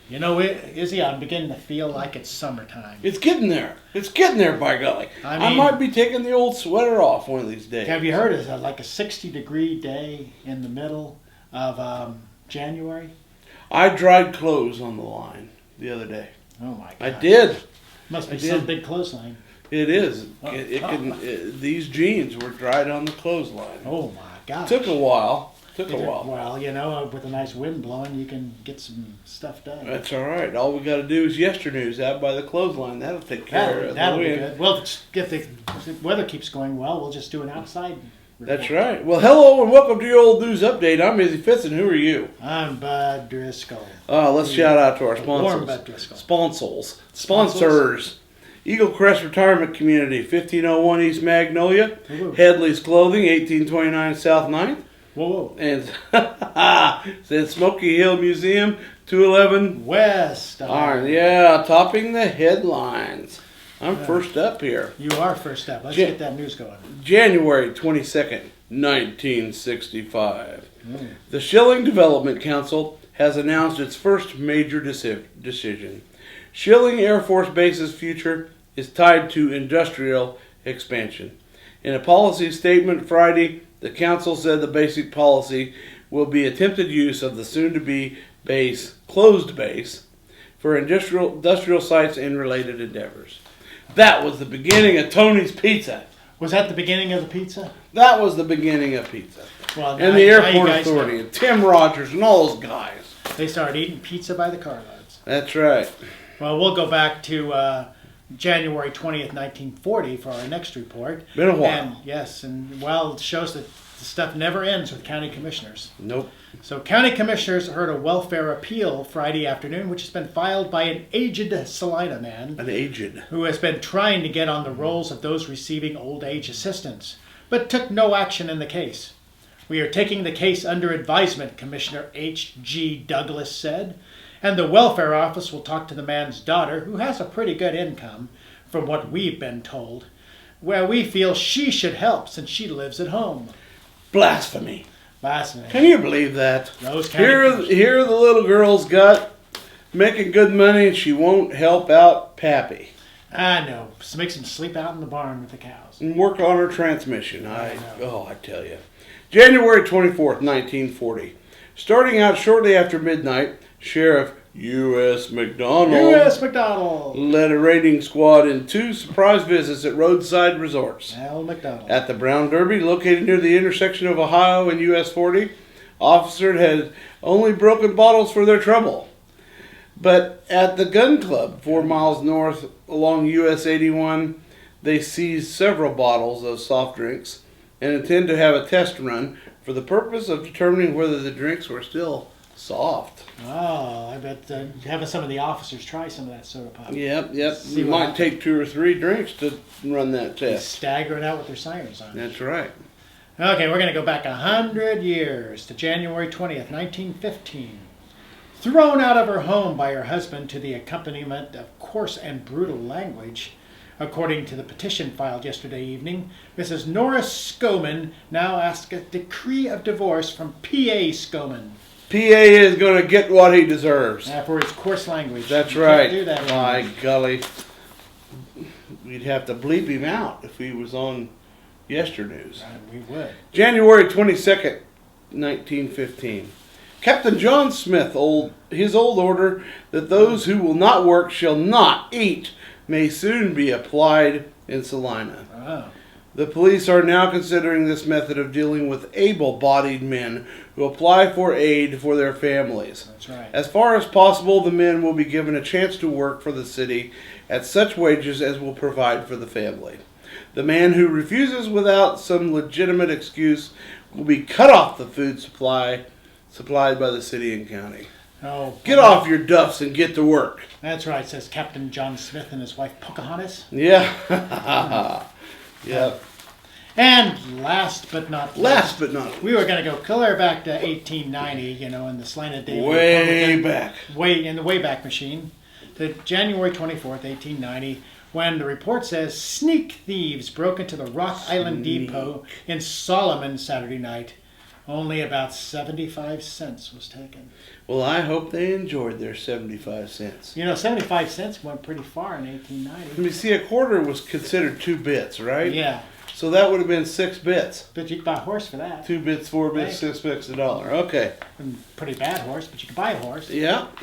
You know, Izzy, I'm beginning to feel like it's summertime. It's getting there. It's getting there, by golly. I might be taking the old sweater off one of these days. Have you heard it's like a 60-degree day in the middle of January? I dried clothes on the line the other day. Oh, my God. I did. Must be some big clothesline. It is. These jeans were dried on the clothesline. Oh, my God. Took a while. Well, you know, with a nice wind blowing, you can get some stuff done. That's all right. All we got to do is YESTERNEWS out by the clothesline. That'll take care of the That'll wind. be good. Well, if the weather keeps going well, we'll just do an outside report. That's right. Well, hello and welcome to your old news update. I'm Izzy Fitz, and who are you? I'm Bud Driscoll. Let's shout out to our sponsors. Warm Bud Driscoll. Sponsors. Eagle Crest Retirement Community, 1501 East Magnolia. Woo-hoo. Headley's Clothing, 1829 South 9th. Whoa. And then Smoky Hill Museum, 211 West. Yeah, topping the headlines. I'm first up here. You are first up. Let's get that news going. January 22nd, 1965. The Schilling Development Council has announced its first major decision. Schilling Air Force Base's future is tied to industrial expansion. In a policy statement Friday, the council said the basic policy will be attempted use of the soon-to-be closed base, for industrial sites and related endeavors. That was the beginning of Tony's Pizza. Was that the beginning of the pizza? That was the beginning of pizza. Well, and the Airport Authority and Tim Rogers and all those guys. They started eating pizza by the carloads. That's right. Well, we'll go back to January 20th, 1940 for our next report. Been a while. And, yes, and well, it shows that the stuff never ends with county commissioners. Nope. So county commissioners heard a welfare appeal Friday afternoon, which has been filed by an aged Salina man. An aged. Who has been trying to get on the rolls of those receiving old age assistance, but took no action in the case. We are taking the case under advisement, Commissioner H.G. Douglas said. And the welfare office will talk to the man's daughter, who has a pretty good income, from what we've been told, where we feel she should help since she lives at home. Blasphemy. Blasphemy. Can you believe that? Here the little girl's got making good money and she won't help out Pappy. I know. Makes him sleep out in the barn with the cows. And work on her transmission. I tell you. January 24th, 1940. Starting out shortly after midnight, Sheriff U.S. McDonald led a raiding squad in 2 surprise visits at roadside resorts. Al McDonald. At the Brown Derby, located near the intersection of Ohio and U.S. 40, officers had only broken bottles for their trouble. But at the gun club, 4 miles north along U.S. 81, they seized several bottles of soft drinks and intend to have a test run for the purpose of determining whether the drinks were still soft. Oh, I bet having some of the officers try some of that soda pop. Yep. You might take 2 or 3 drinks to run that test. Staggering out with their sirens on. That's right. Okay, we're going to go back 100 years to January 20th, 1915. Thrown out of her home by her husband to the accompaniment of coarse and brutal language, according to the petition filed yesterday evening, Mrs. Norris Skoman now asks a decree of divorce from P.A. Skoman. P.A. is going to get what he deserves. For his coarse language. That's right. Do that my golly. We'd have to bleep him out if he was on YESTERNEWS. We would. January 22nd, 1915. Captain John Smith, his old order that those who will not work shall not eat may soon be applied in Salina. Oh. The police are now considering this method of dealing with able-bodied men who apply for aid for their families. That's right. As far as possible, the men will be given a chance to work for the city at such wages as will provide for the family. The man who refuses without some legitimate excuse will be cut off the food supplied by the city and county. Oh, get off your duffs and get to work. That's right, says Captain John Smith and his wife Pocahontas. Yeah. Yeah. And last but not least, we were going to go clear back to 1890, in the Salina Daily Way back. In the Wayback Machine, to January 24th, 1890, when the report says sneak thieves broke into the Rock Island Depot in Solomon Saturday night. Only about 75 cents was taken. Well, I hope they enjoyed their 75 cents. 75 cents went pretty far in 1890. Let me see, a quarter was considered 2 bits, right? Yeah. So that would have been 6 bits. But you could buy a horse for that. 2 bits, 4 bits, 6 bits, $1. Okay. Pretty bad horse, but you could buy a horse. Yep.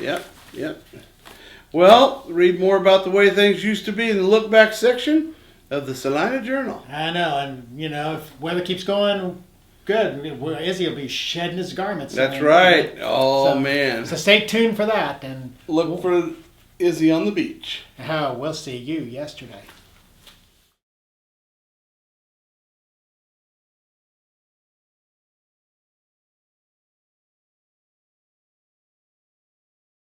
Well, read more about the way things used to be in the look back section of the Salina Journal. I know, and if weather keeps going good, Izzy will be shedding his garments. That's right. Oh, man. So stay tuned for that. And look for Izzy on the beach. we'll see you yesterday.